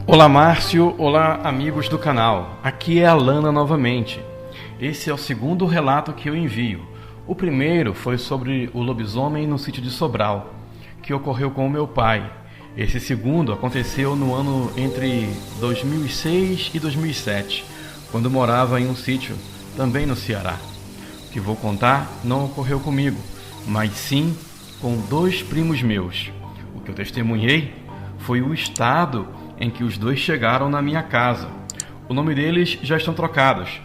Olá Márcio, olá amigos do canal, aqui é a Lana novamente. Esse é o segundo relato que eu envio. O primeiro foi sobre o lobisomem no sítio de Sobral, que ocorreu com o meu pai. Esse segundo aconteceu no ano entre 2006 e 2007, quando morava em um sítio, também no Ceará. O que vou contar não ocorreu comigo, mas sim com dois primos meus. O que eu testemunhei foi o estado em que os dois chegaram na minha casa. O nome deles já estão trocados,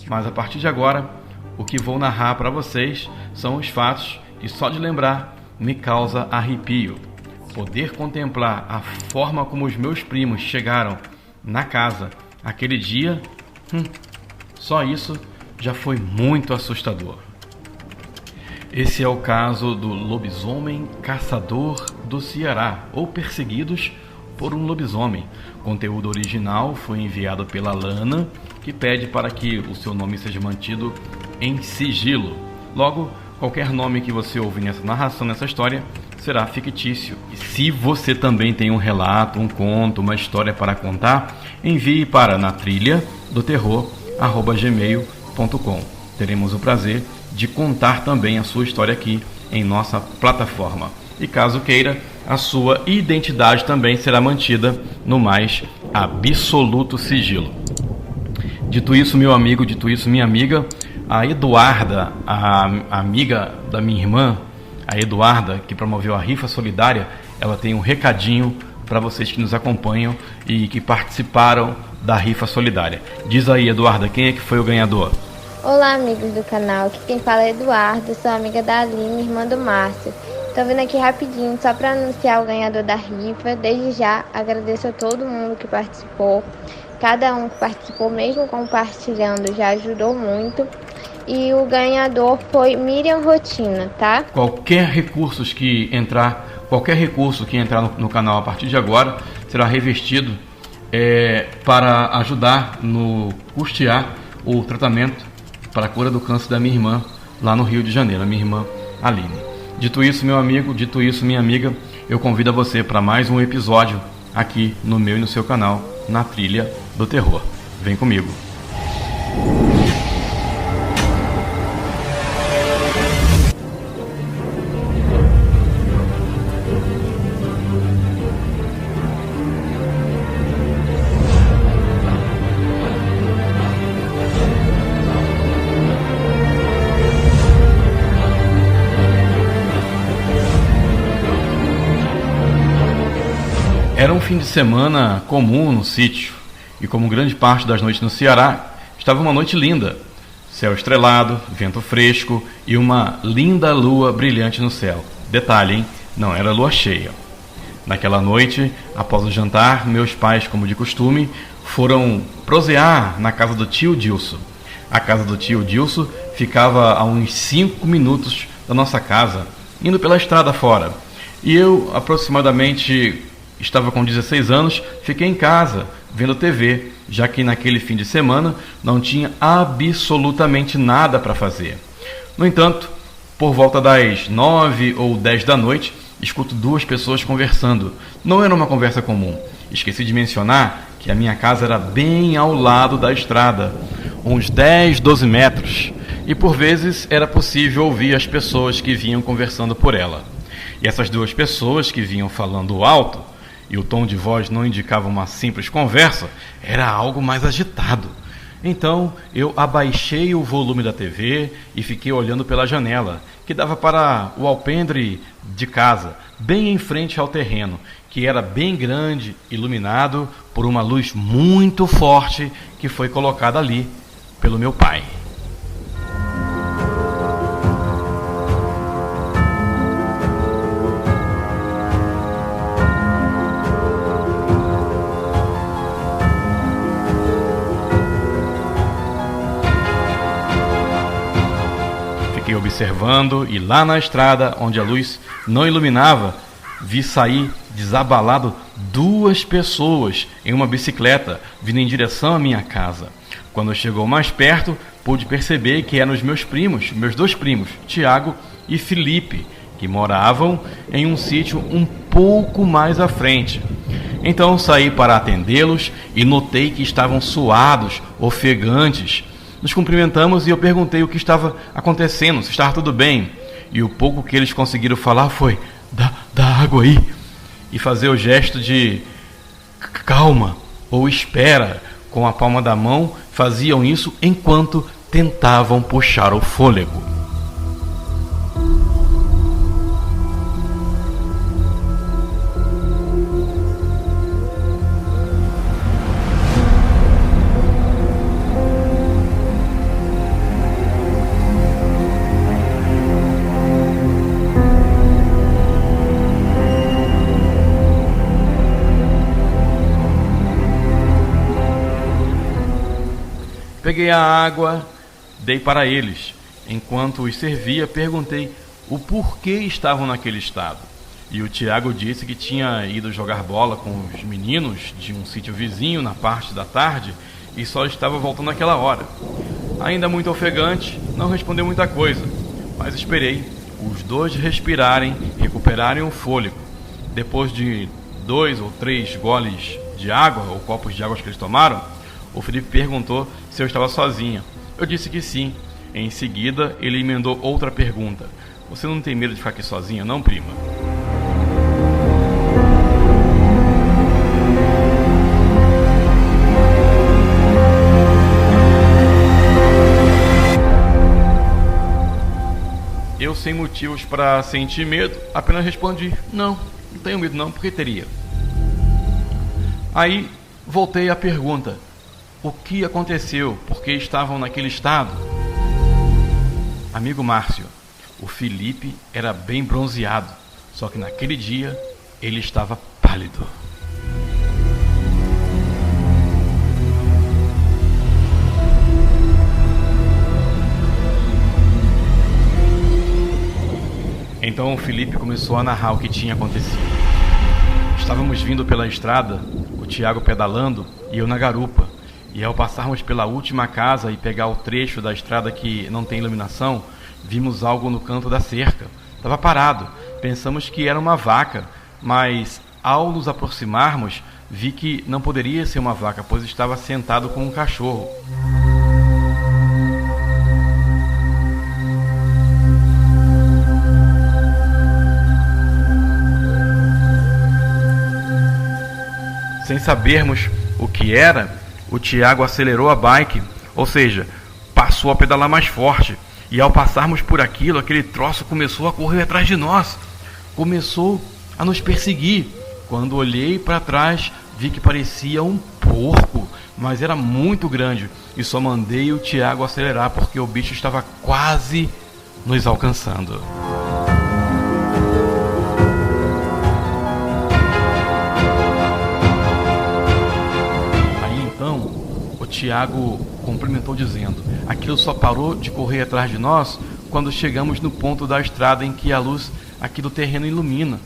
mas a partir de agora, o que vou narrar para vocês são os fatos que só de lembrar me causa arrepio. Poder contemplar a forma como os meus primos chegaram na casa aquele dia, só isso já foi muito assustador. Esse é o caso do lobisomem caçador do Ceará, ou Perseguidos por um Lobisomem. O conteúdo original foi enviado pela Lana, que pede para que o seu nome seja mantido em sigilo. Logo, qualquer nome que você ouvir nessa narração, nessa história, será fictício. E se você também tem um relato, um conto, uma história para contar, envie para natrilhadoterror@gmail.com. Teremos o prazer de contar também a sua história aqui em nossa plataforma. E caso queira, a sua identidade também será mantida no mais absoluto sigilo. Dito isso, meu amigo, dito isso, minha amiga, a Eduarda, a amiga da minha irmã, a Eduarda, que promoveu a rifa solidária, ela tem um recadinho para vocês que nos acompanham e que participaram da rifa solidária. Diz aí, Eduarda, quem é que foi o ganhador? Olá, amigos do canal, aqui quem fala é Eduarda, sou amiga da Aline, irmã do Márcio. Estou vindo aqui rapidinho só para anunciar o ganhador da rifa. Desde já agradeço a todo mundo que participou. Cada um que participou, mesmo compartilhando, já ajudou muito. E o ganhador foi Miriam Rotina, tá? Qualquer recurso que entrar no canal a partir de agora será revestido para ajudar no custear o tratamento para a cura do câncer da minha irmã lá no Rio de Janeiro, a minha irmã Aline. Dito isso, meu amigo, dito isso, minha amiga, eu convido a você para mais um episódio aqui no meu e no seu canal, Na Trilha do Terror. Vem comigo. Era um fim de semana comum no sítio, e como grande parte das noites no Ceará, estava uma noite linda. Céu estrelado, vento fresco e uma linda lua brilhante no céu. Detalhe, hein? Não era lua cheia. Naquela noite, após o jantar, meus pais, como de costume, foram prosear na casa do tio Dilso. A casa do tio Dilso ficava a uns 5 minutos da nossa casa, indo pela estrada fora. E eu, aproximadamente, estava com 16 anos, fiquei em casa, vendo TV, já que naquele fim de semana não tinha absolutamente nada para fazer. No entanto, por volta das 9 ou 10 da noite, escuto duas pessoas conversando. Não era uma conversa comum. Esqueci de mencionar que a minha casa era bem ao lado da estrada, uns 10, 12 metros, e por vezes era possível ouvir as pessoas que vinham conversando por ela. E essas duas pessoas que vinham falando alto, e o tom de voz não indicava uma simples conversa, era algo mais agitado. Então eu abaixei o volume da TV e fiquei olhando pela janela, que dava para o alpendre de casa, bem em frente ao terreno, que era bem grande, iluminado por uma luz muito forte que foi colocada ali pelo meu pai. Fiquei observando e lá na estrada, onde a luz não iluminava, vi sair desabalado duas pessoas em uma bicicleta vindo em direção à minha casa. Quando chegou mais perto, pude perceber que eram os meus primos, meus dois primos, Tiago e Felipe, que moravam em um sítio um pouco mais à frente. Então saí para atendê-los e notei que estavam suados, ofegantes. Nos cumprimentamos e eu perguntei o que estava acontecendo, se estava tudo bem. E o pouco que eles conseguiram falar foi: dá água aí. E fazer o gesto de calma ou espera com a palma da mão. Faziam isso enquanto tentavam puxar o fôlego. Peguei a água, dei para eles. Enquanto os servia, perguntei o porquê estavam naquele estado. E o Tiago disse que tinha ido jogar bola com os meninos de um sítio vizinho na parte da tarde e só estava voltando naquela hora. Ainda muito ofegante, não respondeu muita coisa, mas esperei os dois respirarem, recuperarem o fôlego. Depois de 2 ou 3 goles de água, ou copos de água que eles tomaram, o Felipe perguntou se eu estava sozinha. Eu disse que sim. Em seguida, ele emendou outra pergunta: você não tem medo de ficar aqui sozinha, não, prima? Eu, sem motivos para sentir medo, apenas respondi: não tenho medo não, porque teria. Aí, voltei à pergunta: o que aconteceu? Por que estavam naquele estado? Amigo Márcio, o Felipe era bem bronzeado, só que naquele dia ele estava pálido. Então o Felipe começou a narrar o que tinha acontecido. Estávamos vindo pela estrada, o Tiago pedalando e eu na garupa. E ao passarmos pela última casa e pegar o trecho da estrada que não tem iluminação, vimos algo no canto da cerca. Estava parado. Pensamos que era uma vaca, mas ao nos aproximarmos, vi que não poderia ser uma vaca, pois estava sentado com um cachorro. Sem sabermos o que era, o Tiago acelerou a bike, ou seja, passou a pedalar mais forte. E ao passarmos por aquilo, aquele troço começou a correr atrás de nós. Começou a nos perseguir. Quando olhei para trás, vi que parecia um porco, mas era muito grande. E só mandei o Tiago acelerar, porque o bicho estava quase nos alcançando. Tiago cumprimentou dizendo: aquilo só parou de correr atrás de nós quando chegamos no ponto da estrada em que a luz aqui do terreno ilumina.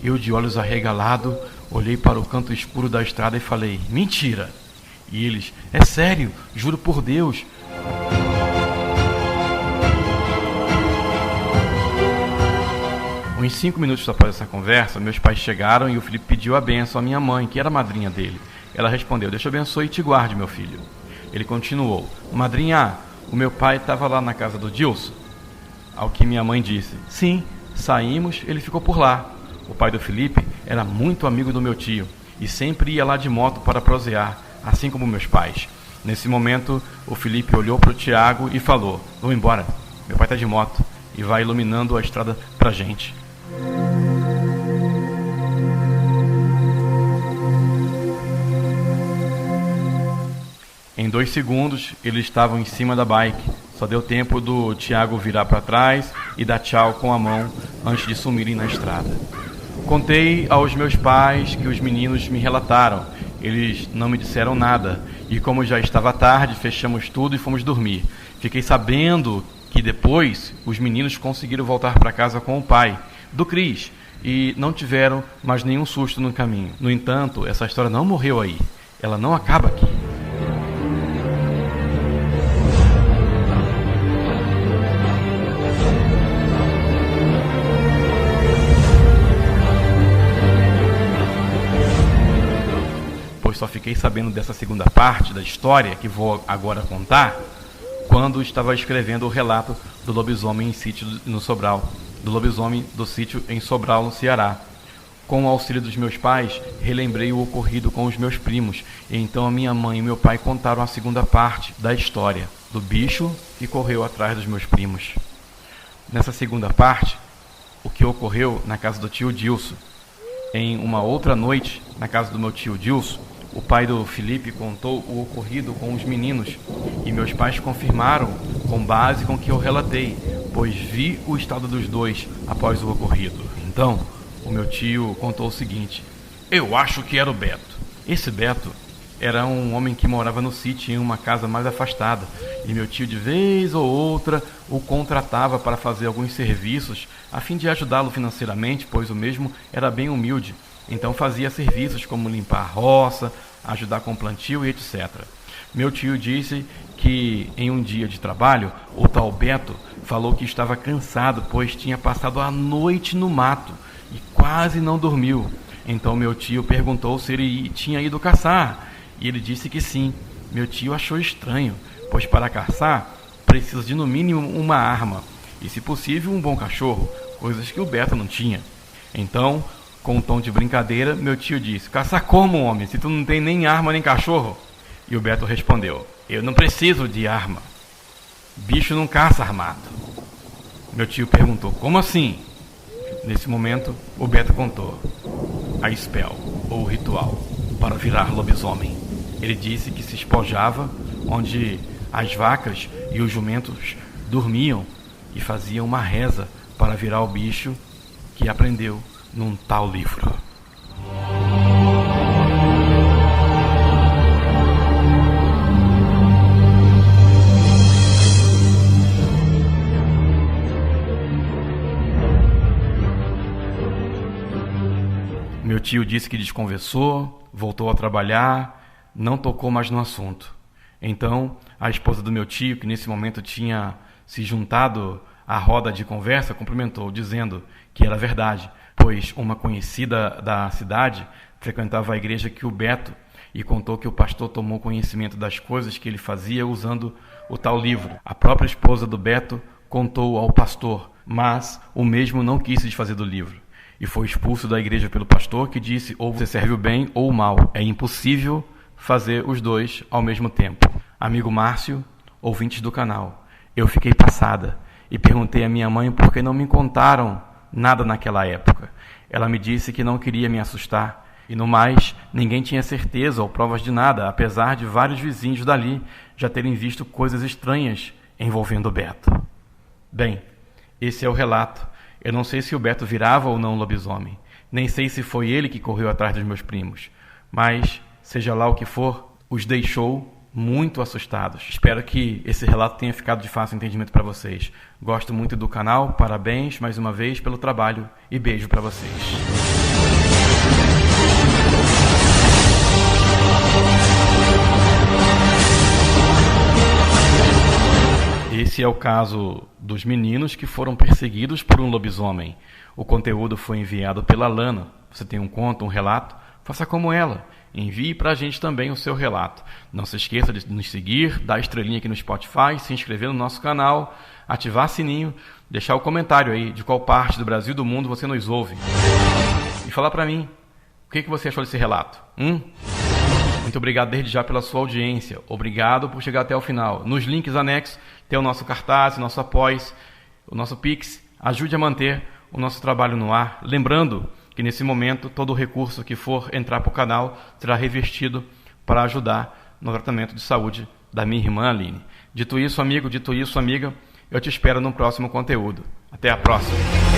Eu, de olhos arregalados, olhei para o canto escuro da estrada e falei: mentira! E eles: é sério, juro por Deus. Uns 5 minutos após essa conversa, meus pais chegaram e o Felipe pediu a bênção à minha mãe, que era a madrinha dele. Ela respondeu: Deus te abençoe e te guarde, meu filho. Ele continuou: madrinha, o meu pai estava lá na casa do Dilson? Ao que minha mãe disse: sim, saímos, ele ficou por lá. O pai do Felipe era muito amigo do meu tio e sempre ia lá de moto para prosear, assim como meus pais. Nesse momento, o Felipe olhou para o Tiago e falou: vamos embora, meu pai está de moto e vai iluminando a estrada pra gente. Em 2 segundos, eles estavam em cima da bike. Só deu tempo do Tiago virar para trás e dar tchau com a mão antes de sumirem na estrada. Contei aos meus pais que os meninos me relataram. Eles não me disseram nada. E como já estava tarde, fechamos tudo e fomos dormir. Fiquei sabendo que depois os meninos conseguiram voltar para casa com o pai, do Cris, e não tiveram mais nenhum susto no caminho. No entanto, essa história não morreu aí. Ela não acaba aqui. fiquei sabendo dessa segunda parte da história, que vou agora contar, quando estava escrevendo o relato do lobisomem em sítio no Sobral, do lobisomem do sítio em Sobral, no Ceará. Com o auxílio dos meus pais, relembrei o ocorrido com os meus primos, e então a minha mãe e meu pai contaram a segunda parte da história, do bicho que correu atrás dos meus primos. Nessa segunda parte, o que ocorreu na casa do tio Dilson. Em uma outra noite, na casa do meu tio Dilson, o pai do Felipe contou o ocorrido com os meninos, e meus pais confirmaram com base com o que eu relatei, pois vi o estado dos dois após o ocorrido. Então, o meu tio contou o seguinte: eu acho que era o Beto. Esse Beto era um homem que morava no sítio em uma casa mais afastada, e meu tio de vez ou outra o contratava para fazer alguns serviços a fim de ajudá-lo financeiramente, pois o mesmo era bem humilde. Então fazia serviços como limpar a roça, ajudar com plantio e etc. Meu tio disse que em um dia de trabalho, o tal Beto falou que estava cansado, pois tinha passado a noite no mato e quase não dormiu. Então meu tio perguntou se ele tinha ido caçar, e ele disse que sim. Meu tio achou estranho, pois para caçar precisa de no mínimo uma arma, e se possível um bom cachorro, coisas que o Beto não tinha. Então, com um tom de brincadeira, meu tio disse: caçar como, homem, se tu não tem nem arma nem cachorro? E o Beto respondeu: eu não preciso de arma, bicho não caça armado. Meu tio perguntou: como assim? Nesse momento, o Beto contou a spell, ou ritual, para virar lobisomem. Ele disse que se espojava onde as vacas e os jumentos dormiam e fazia uma reza para virar o bicho que aprendeu num tal livro. Meu tio disse que desconversou, voltou a trabalhar, não tocou mais no assunto. Então, a esposa do meu tio, que nesse momento tinha se juntado à roda de conversa, cumprimentou, dizendo que era verdade, pois uma conhecida da cidade frequentava a igreja que o Beto, e contou que o pastor tomou conhecimento das coisas que ele fazia usando o tal livro. A própria esposa do Beto contou ao pastor, mas o mesmo não quis se desfazer do livro, e foi expulso da igreja pelo pastor, que disse: ou você serve o bem ou o mal, é impossível fazer os dois ao mesmo tempo. Amigo Márcio, ouvintes do canal, eu fiquei passada e perguntei à minha mãe por que não me contaram nada naquela época. Ela me disse que não queria me assustar, e no mais, ninguém tinha certeza ou provas de nada, apesar de vários vizinhos dali já terem visto coisas estranhas envolvendo o Beto. Bem, esse é o relato. Eu não sei se o Beto virava ou não lobisomem, nem sei se foi ele que correu atrás dos meus primos, mas, seja lá o que for, os deixou muito assustados. Espero que esse relato tenha ficado de fácil entendimento para vocês. Gosto muito do canal, parabéns mais uma vez pelo trabalho e beijo para vocês. Esse é o caso dos meninos que foram perseguidos por um lobisomem. O conteúdo foi enviado pela Lana. Você tem um conto, um relato? Faça como ela. Envie para a gente também o seu relato. Não se esqueça de nos seguir, dar estrelinha aqui no Spotify, se inscrever no nosso canal, ativar sininho, deixar o comentário aí de qual parte do Brasil e do mundo você nos ouve. E falar para mim, o que você achou desse relato? Muito obrigado desde já pela sua audiência. Obrigado por chegar até o final. Nos links anexos tem o nosso cartaz, o nosso após, o nosso Pix. Ajude a manter o nosso trabalho no ar. Lembrando que nesse momento todo o recurso que for entrar para o canal será revestido para ajudar no tratamento de saúde da minha irmã Aline. Dito isso, amigo, dito isso, amiga, eu te espero no próximo conteúdo. Até a próxima!